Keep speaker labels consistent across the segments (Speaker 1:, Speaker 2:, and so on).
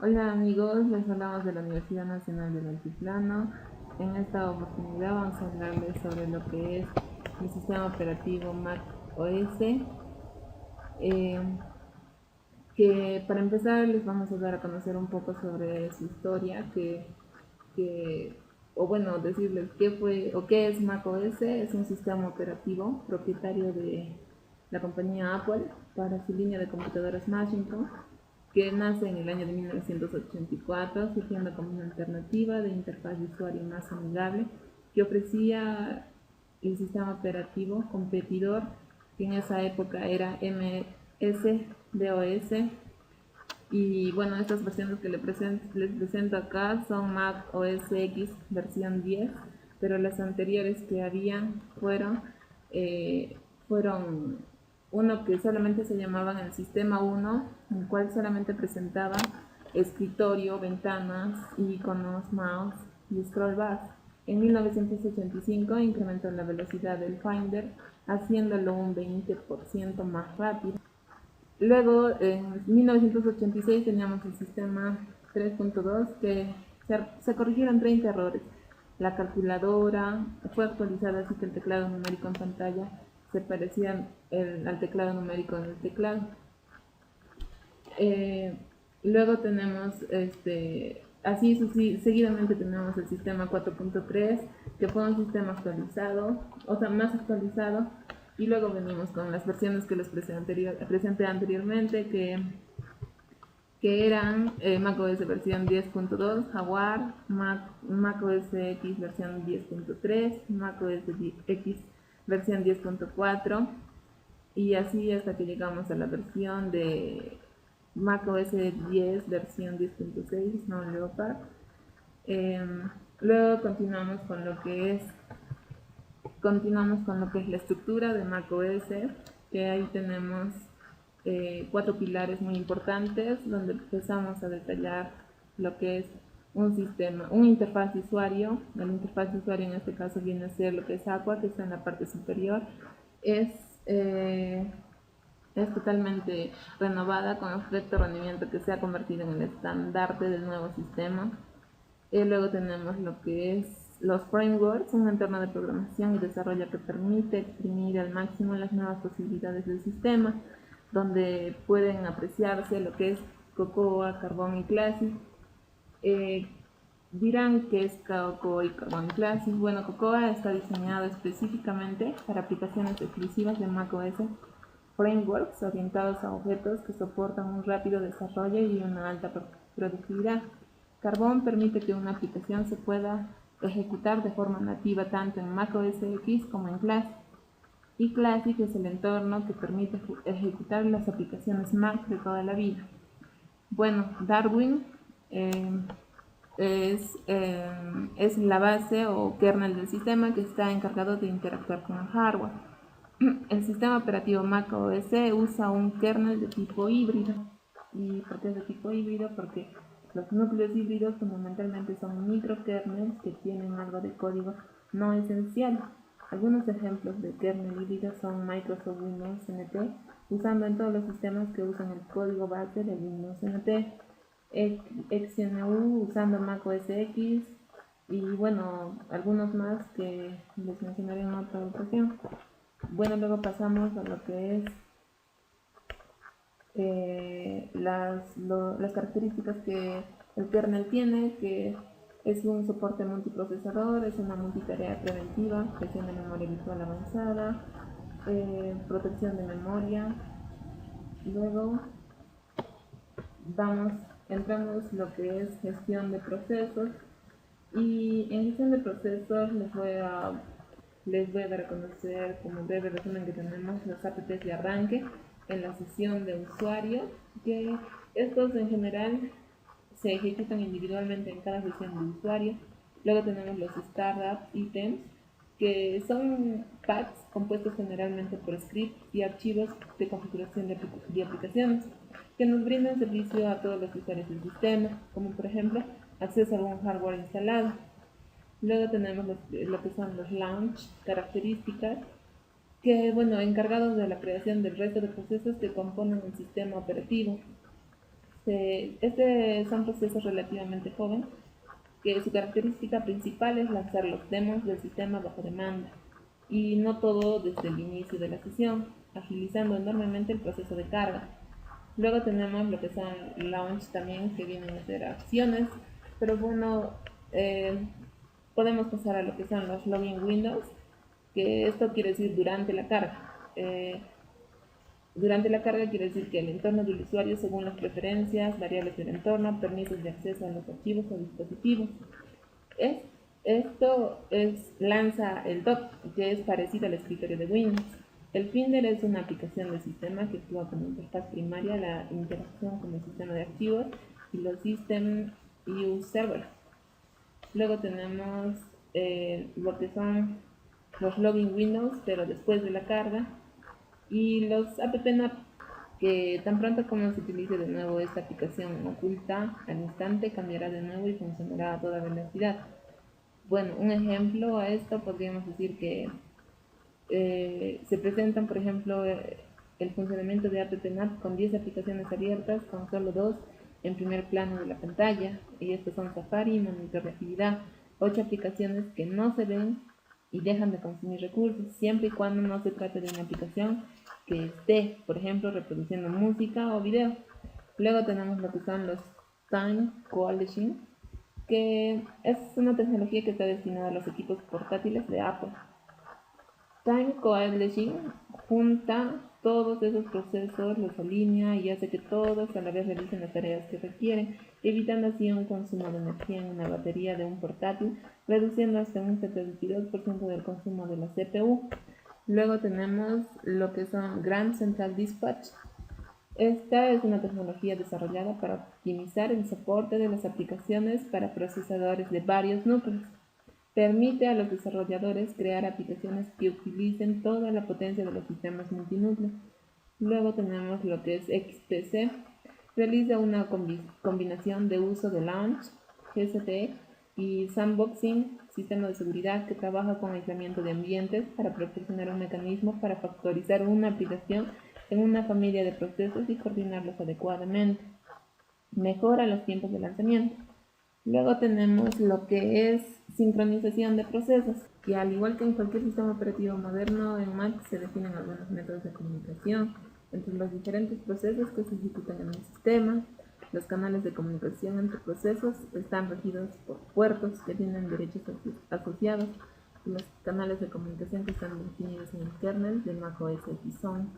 Speaker 1: Hola amigos, les hablamos de la Universidad Nacional del Altiplano. En esta oportunidad vamos a hablarles sobre lo que es el sistema operativo Mac OS, eh, que para empezar les vamos a dar a conocer un poco sobre su historia, o bueno, decirles qué fue o qué es Mac OS. Es un sistema operativo propietario de la compañía Apple para su línea de computadoras Macintosh, que nace en el año de 1984, surgiendo como una alternativa de interfaz de usuario más amigable que ofrecía el sistema operativo competidor, que en esa época era MS-DOS. Y bueno, estas versiones que les presento acá son Mac OS X versión 10, pero las anteriores que habían fueron uno que solamente se llamaban el sistema 1, en el cual solamente presentaba escritorio, ventanas, iconos, mouse y scroll bar. En 1985 incrementó la velocidad del Finder, haciéndolo un 20% más rápido. Luego, en 1986 teníamos el sistema 3.2, que se corrigieron 30 errores. La calculadora fue actualizada, así que el teclado numérico en pantalla se parecía al teclado numérico en el teclado. Eh, Luego tenemos, seguidamente tenemos el sistema 4.3, que fue un sistema actualizado, o sea, más actualizado. Y luego venimos con las versiones que les presenté anteriormente, que eran macOS versión 10.2, Jaguar, macOS X versión 10.3, macOS X versión 10.4, y así hasta que llegamos a la versión de macOS 10 versión 10.6, Snow Leopard. Luego continuamos con lo que es la estructura de macOS, que ahí tenemos 4 pilares muy importantes, donde empezamos a detallar lo que es un sistema, una interfaz de usuario. La interfaz de usuario en este caso viene a ser lo que es Aqua, que está en la parte superior. Es, eh, es totalmente renovada con alto rendimiento, que se ha convertido en el estandarte del nuevo sistema. Luego tenemos lo que es los frameworks, un entorno de programación y desarrollo que permite exprimir al máximo las nuevas posibilidades del sistema, donde pueden apreciarse lo que es Cocoa, Carbon y Classic. Eh, Dirán que es Cocoa y Carbon Classic. Bueno, Cocoa está diseñado específicamente para aplicaciones exclusivas de macOS, frameworks orientados a objetos que soportan un rápido desarrollo y una alta productividad. Carbon permite que una aplicación se pueda ejecutar de forma nativa tanto en macOS X como en Classic. Y Classic es el entorno que permite ejecutar las aplicaciones Mac de toda la vida. Bueno, Darwin eh, es la base o kernel del sistema, que está encargado de interactuar con el hardware. El sistema operativo Mac OS usa un kernel de tipo híbrido. ¿Y por qué es de tipo híbrido? Porque los núcleos híbridos fundamentalmente son microkernels que tienen algo de código no esencial. Algunos ejemplos de kernel híbrido son Microsoft Windows NT, usando en todos los sistemas que usan el código base de Windows NT, XNU usando Mac OS X, y bueno, algunos más que les mencionaré en otra ocasión. Bueno, luego pasamos a lo que es las características que el kernel tiene, que es un soporte multiprocesador, es una multitarea preventiva, gestión de memoria virtual avanzada, protección de memoria. Luego entramos lo que es gestión de procesos, y en gestión de procesos les voy a dar a conocer como breve resumen que tenemos los apps de arranque en la sesión de usuario, que estos en general se ejecutan individualmente en cada sesión de usuario. Luego tenemos los startup items, que son packs compuestos generalmente por scripts y archivos de configuración de aplicaciones, que nos brindan servicio a todos los usuarios del sistema, como por ejemplo acceso a algún hardware instalado. Luego tenemos lo que son los launch, características, que bueno, encargados de la creación del resto de procesos que componen el sistema operativo. Este son procesos relativamente jóvenes, que su característica principal es lanzar los demos del sistema bajo demanda, y no todo desde el inicio de la sesión, agilizando enormemente el proceso de carga. Luego tenemos lo que son launch también, que vienen a ser acciones, pero bueno, podemos pasar a lo que son los login windows, que esto quiere decir durante la carga. Durante la carga quiere decir que el entorno del usuario, según las preferencias, variables del entorno, permisos de acceso a los archivos o dispositivos. Es, lanza el doc, que es parecido al escritorio de Windows. El Finder es una aplicación del sistema que actúa como interfaz primaria la interacción con el sistema de archivos y los System Use Server. Luego tenemos lo que son los login windows, pero después de la carga, y los app-nap, que tan pronto como se utilice de nuevo esta aplicación oculta, al instante cambiará de nuevo y funcionará a toda velocidad. Bueno, un ejemplo a esto podríamos decir que se presentan, por ejemplo, el funcionamiento de app-nap con 10 aplicaciones abiertas, con solo 2 en primer plano de la pantalla, y estos son Safari y Monitor de Actividad, 8 aplicaciones que no se ven y dejan de consumir recursos, siempre y cuando no se trate de una aplicación que esté, por ejemplo, reproduciendo música o video. Luego tenemos lo que son los Time Coalition, que es una tecnología que está destinada a los equipos portátiles de Apple. Time Coalition junta todos esos procesos, los alinea y hace que todos a la vez realicen las tareas que requieren, evitando así un consumo de energía en una batería de un portátil, reduciendo hasta un 72% del consumo de la CPU. Luego tenemos lo que son Grand Central Dispatch. Esta es una tecnología desarrollada para optimizar el soporte de las aplicaciones para procesadores de varios núcleos. Permite a los desarrolladores crear aplicaciones que utilicen toda la potencia de los sistemas multinúcleo. Luego tenemos lo que es XPC. Realiza una combinación de uso de Launch, GCT y Sandboxing, sistema de seguridad que trabaja con aislamiento de ambientes para proporcionar un mecanismo para factorizar una aplicación en una familia de procesos y coordinarlos adecuadamente. Mejora los tiempos de lanzamiento. Luego tenemos lo que es sincronización de procesos, que al igual que en cualquier sistema operativo moderno, en Mac se definen algunos métodos de comunicación entre los diferentes procesos que se ejecutan en el sistema. Los canales de comunicación entre procesos están regidos por puertos que tienen derechos asociados, y los canales de comunicación que están definidos en el kernel de macOS X son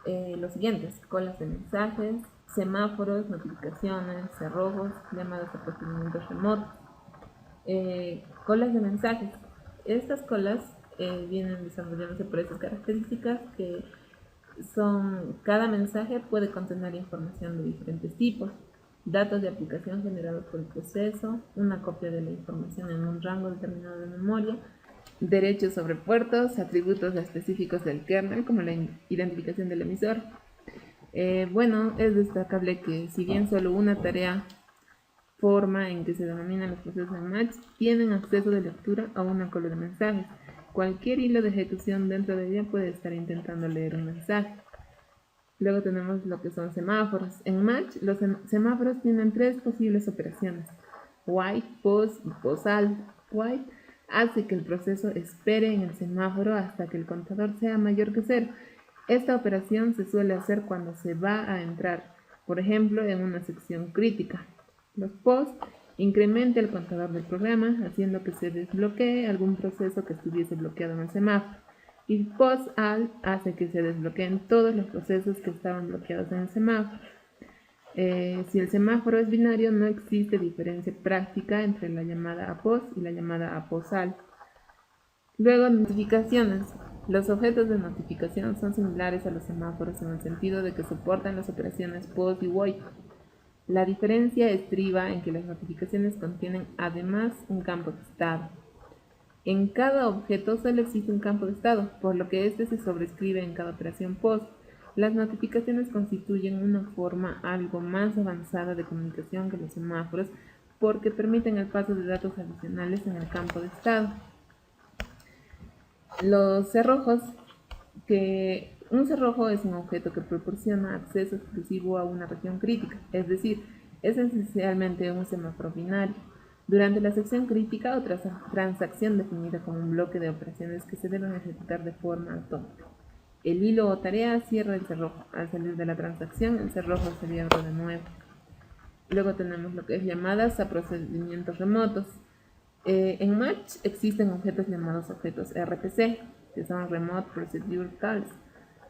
Speaker 1: los siguientes: colas de mensajes, semáforos, notificaciones, cerrojos, llamadas a procedimientos remotos. Colas de mensajes. Estas colas vienen desarrollándose por estas características, que son: cada mensaje puede contener información de diferentes tipos, datos de aplicación generados por el proceso, una copia de la información en un rango determinado de memoria, derechos sobre puertos, atributos específicos del kernel como la identificación del emisor. Bueno, es destacable que si bien solo una tarea forma en que se denominan los procesos en Match, tienen acceso de lectura a una cola de mensajes. Cualquier hilo de ejecución dentro de ella puede estar intentando leer un mensaje. Luego tenemos lo que son semáforos. En Match, los semáforos tienen 3 posibles operaciones: white, pause y pause-alt. White hace que el proceso espere en el semáforo hasta que el contador sea mayor que 0. Esta operación se suele hacer cuando se va a entrar, por ejemplo, en una sección crítica. Los pause incrementa el contador del programa, haciendo que se desbloquee algún proceso que estuviese bloqueado en el semáforo. Y pause-alt hace que se desbloqueen todos los procesos que estaban bloqueados en el semáforo. Si el semáforo es binario, no existe diferencia práctica entre la llamada a pause y la llamada a pause-alt. Luego, notificaciones. Los objetos de notificación son similares a los semáforos en el sentido de que soportan las operaciones pause y wait. La diferencia estriba en que las notificaciones contienen además un campo de estado. En cada objeto solo existe un campo de estado, por lo que este se sobrescribe en cada operación POST. Las notificaciones constituyen una forma algo más avanzada de comunicación que los semáforos, porque permiten el paso de datos adicionales en el campo de estado. Los cerrojos, que Un cerrojo es un objeto que proporciona acceso exclusivo a una región crítica, es decir, es esencialmente un semáforo binario. Durante la sección crítica o transacción definida como un bloque de operaciones que se deben ejecutar de forma autónoma. El hilo o tarea cierra el cerrojo. Al salir de la transacción, el cerrojo se abre de nuevo. Luego tenemos lo que es llamadas a procedimientos remotos. En Match existen objetos llamados objetos RPC, que son Remote Procedure Calls,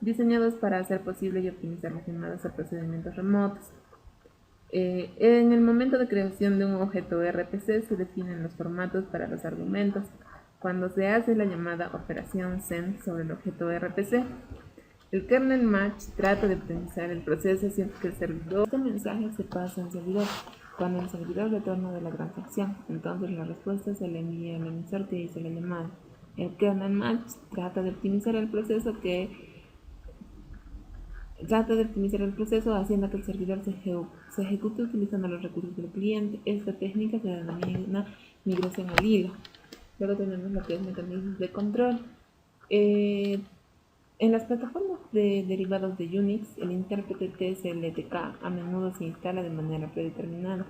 Speaker 1: diseñados para hacer posible y optimizar las llamadas a procedimientos remotos. En el momento de creación de un objeto RPC se definen los formatos para los argumentos cuando se hace la llamada operación send sobre el objeto RPC. El kernel match trata de optimizar el proceso haciendo que el servidor, este mensaje se pasa al servidor cuando el servidor retorna de la transacción. Entonces la respuesta se le envía al emisor que hizo la llamada. El kernel match trata de optimizar el proceso haciendo que el servidor se ejecute utilizando los recursos del cliente. Esta técnica se denomina migración al hilo. Luego tenemos lo que es mecanismos de control. En las plataformas de derivados de Unix, el intérprete TSLTK a menudo se instala de manera predeterminada.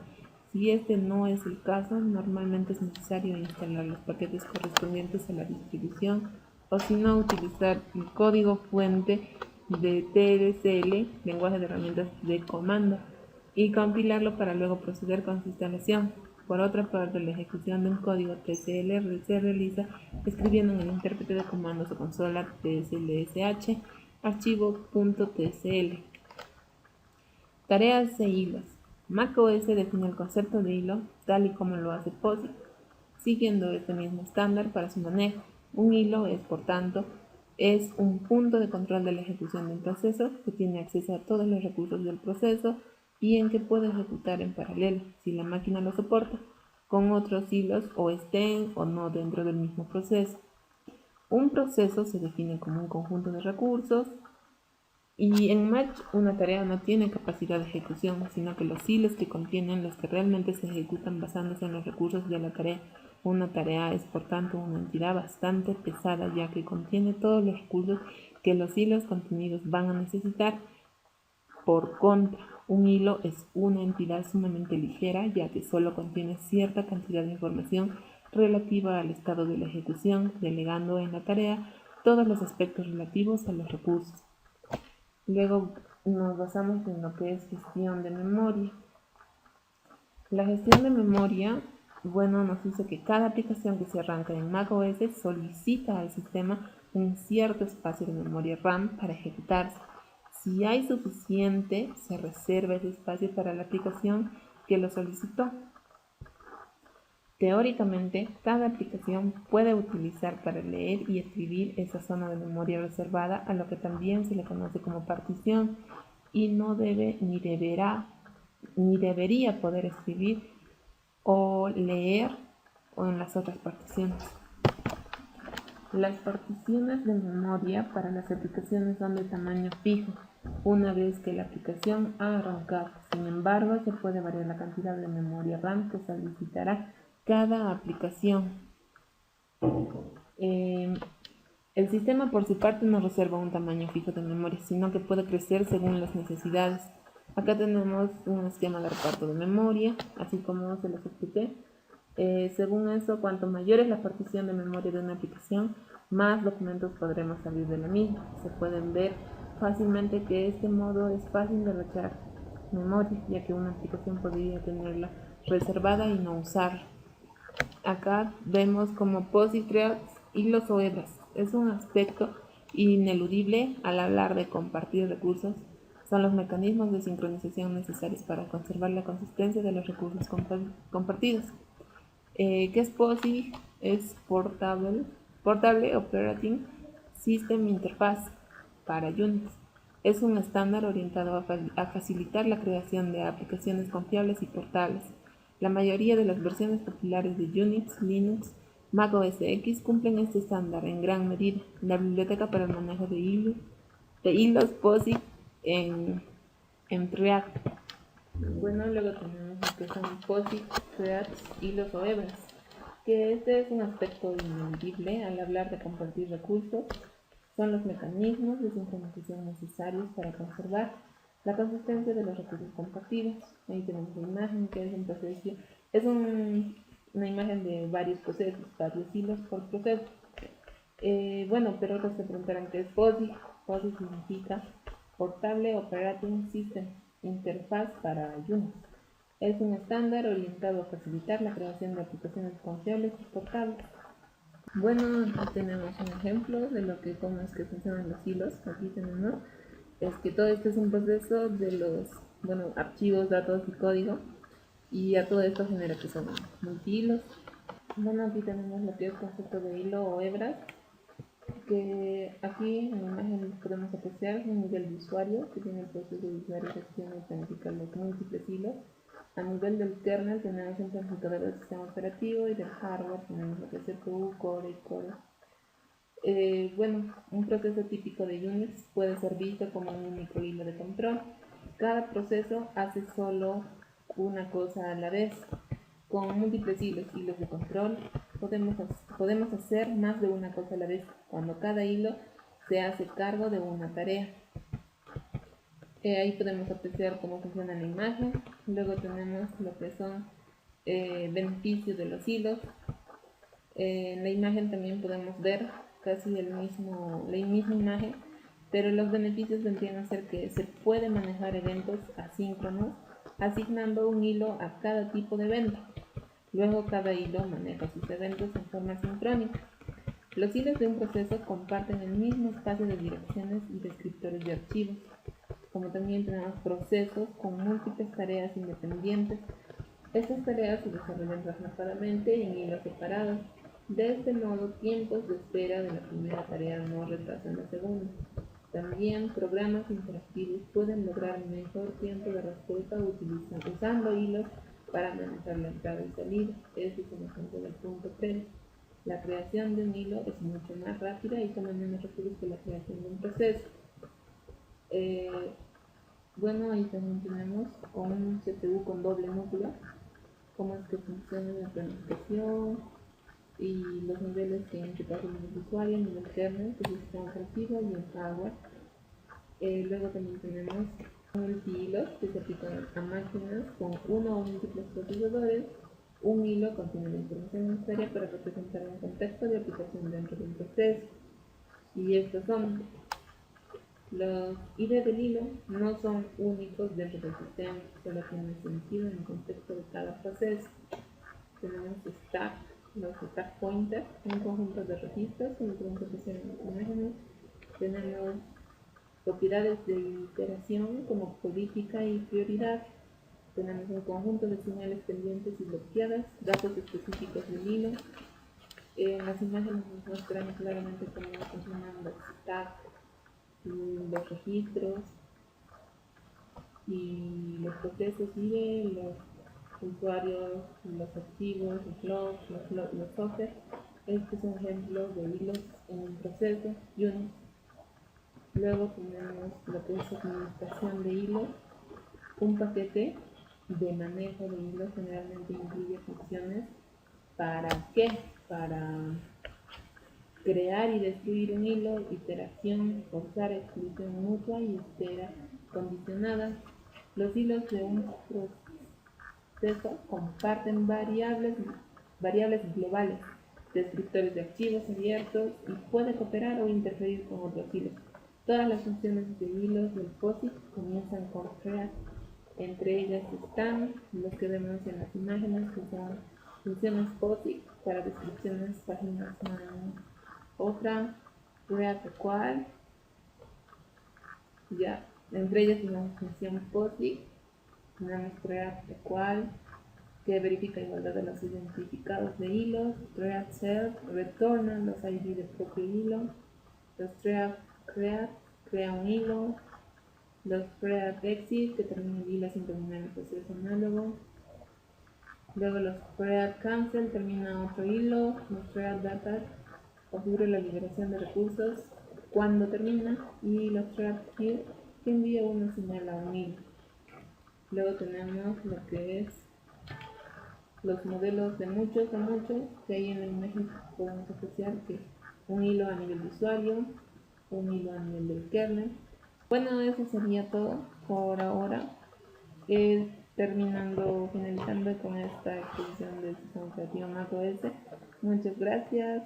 Speaker 1: Si este no es el caso, normalmente es necesario instalar los paquetes correspondientes a la distribución o si no, utilizar el código fuente de TLCL, lenguaje de herramientas de comando, y compilarlo para luego proceder con su instalación. Por otra parte, la ejecución de un código TCL se realiza escribiendo en el intérprete de comandos o consola tslsh archivo.tcl. Tareas e hilos. macOS define el concepto de hilo tal y como lo hace POSIX, siguiendo este mismo estándar para su manejo. Un hilo es, por tanto, es un punto de control de la ejecución de un proceso que tiene acceso a todos los recursos del proceso y en que puede ejecutar en paralelo, si la máquina lo soporta, con otros hilos o estén o no dentro del mismo proceso. Un proceso se define como un conjunto de recursos y en Match una tarea no tiene capacidad de ejecución, sino que los hilos que contienen los que realmente se ejecutan basándose en los recursos de la tarea. Una tarea es por tanto una entidad bastante pesada ya que contiene todos los recursos que los hilos contenidos van a necesitar. Por contra, un hilo es una entidad sumamente ligera ya que solo contiene cierta cantidad de información relativa al estado de la ejecución, delegando en la tarea todos los aspectos relativos a los recursos. Luego nos basamos en lo que es gestión de memoria. La gestión de memoria, nos dice que cada aplicación que se arranca en macOS solicita al sistema un cierto espacio de memoria RAM para ejecutarse. Si hay suficiente, se reserva ese espacio para la aplicación que lo solicitó. Teóricamente, cada aplicación puede utilizar para leer y escribir esa zona de memoria reservada, a lo que también se le conoce como partición, y no debe ni debería poder escribir o leer en las otras particiones. Las particiones de memoria para las aplicaciones son de tamaño fijo una vez que la aplicación ha arrancado. Sin embargo, se puede variar la cantidad de memoria RAM que solicitará cada aplicación. El sistema por su parte no reserva un tamaño fijo de memoria, sino que puede crecer según las necesidades. Acá tenemos un esquema de reparto de memoria, así como se los expliqué. Según eso, cuanto mayor es la partición de memoria de una aplicación, más documentos podremos abrir de la misma. Se pueden ver fácilmente que este modo es fácil de rechazar memoria, ya que una aplicación podría tenerla reservada y no usarla. Acá vemos como POSIX crea hilos o hebras. Es un aspecto ineludible al hablar de compartir recursos. Son los mecanismos de sincronización necesarios para conservar la consistencia de los recursos compartidos. ¿Qué es POSIX? Es Portable Operating System Interface para Unix. Es un estándar orientado a facilitar la creación de aplicaciones confiables y portables. La mayoría de las versiones populares de Unix, Linux, Mac OS X cumplen este estándar en gran medida. La biblioteca para el manejo de hilos POSIX en React. Luego tenemos lo que son POSIX, threads, hilos o hebras, que este es un aspecto ineludible al hablar de compartir recursos. son los mecanismos de sincronización necesarios para conservar la consistencia de los recursos compartidos. Ahí tenemos la imagen, que es un proceso, una imagen de varios procesos, varios hilos por proceso. Bueno, pero otros se preguntarán qué es POSIX. POSIX significa Portable Operating System, interfaz para Unix. Es un estándar orientado a facilitar la creación de aplicaciones confiables y portables. Bueno, aquí tenemos un ejemplo de cómo es que funcionan los hilos. Aquí tenemos que todo esto es un proceso de los archivos, datos y código, y a todo esto genera que son multihilos. Bueno, aquí tenemos lo que es concepto de hilo o hebras, que aquí en la imagen podemos apreciar un nivel de usuario que tiene el proceso de usuario que tiene que planificar los múltiples hilos. A nivel del kernel tenemos un planificador del sistema operativo, y del hardware tenemos lo que es CPU, core y core. Bueno, un proceso típico de Unix puede ser visto como un único hilo de control. Cada proceso hace solo una cosa a la vez. Con múltiples hilos de control, podemos hacer más de una cosa a la vez, cuando cada hilo se hace cargo de una tarea. Ahí podemos apreciar cómo funciona la imagen. Luego tenemos lo que son beneficios de los hilos. En la imagen también podemos ver casi la misma imagen, pero los beneficios vendrían a ser que se puede manejar eventos asíncronos asignando un hilo a cada tipo de evento. Luego cada hilo maneja sus eventos en forma sincrónica. Los hilos de un proceso comparten el mismo espacio de direcciones y descriptores de archivos. Como también tenemos procesos con múltiples tareas independientes. Estas tareas se desarrollan relatadamente en hilos separados. De este modo, tiempos de espera de la primera tarea no retrasan la segunda. También programas interactivos pueden lograr mejor tiempo de respuesta usando hilos para manejar la entrada y salida. Este es un ejemplo del punto 3. La creación de un hilo es mucho más rápida y toma menos recursos que la creación de un proceso. Bueno, ahí también tenemos un CPU con doble núcleo, cómo es que funciona la planificación y los niveles que en este caso el usuario, el nivel kernel, que es el sistema operativo, y el hardware. Luego también tenemos multihilos que se aplican a máquinas con uno o múltiples procesadores. Un hilo contiene la información necesaria para representar un contexto de aplicación dentro de un proceso. Y estos son los ID del hilo, no son únicos dentro del sistema, solo tienen sentido en el contexto de cada proceso. Tenemos los stack pointers, un conjunto de registros, como podemos apreciar en las imágenes. Tenemos propiedades de iteración como política y prioridad. Tenemos un conjunto de señales pendientes y bloqueadas, datos específicos del hilo. En las imágenes nos muestran claramente cómo funcionan los stacks, los registros y los procesos y los usuarios, los archivos, los software. Este es un ejemplo de hilos en un proceso Unix. Luego tenemos lo que es administración de hilos. Un paquete de manejo de hilos generalmente incluye funciones ¿para qué? Para crear y destruir un hilo, iteración, forzar, exclusión mutua y espera condicionada. Los hilos de un proceso comparten variables globales, descriptores de archivos abiertos, y puede cooperar o interferir con otros hilos. Todas las funciones de hilos del POSIX comienzan con create. Entre ellas están los que vemos en las imágenes, que son funciones POSIX para descripciones, páginas, otra, create require, ya, entre ellas tenemos función POSIX, tenemos create require, que verifica igualdad de los identificados de hilos, create self, retorna los ID del propio hilo, los create crea un hilo, los create exit, que termina el hilo sin terminar el proceso análogo, luego los create cancel, termina otro hilo, los create data, ocurre la liberación de recursos cuando termina, y los create queue, que envía una señal a un hilo. Luego tenemos lo que es los modelos de muchos, que ahí en la imagen podemos apreciar que un hilo a nivel de usuario, unido a nivel del kernel. Bueno, eso sería todo por ahora. Finalizando con esta exposición del sistema operativo macOS. Muchas gracias.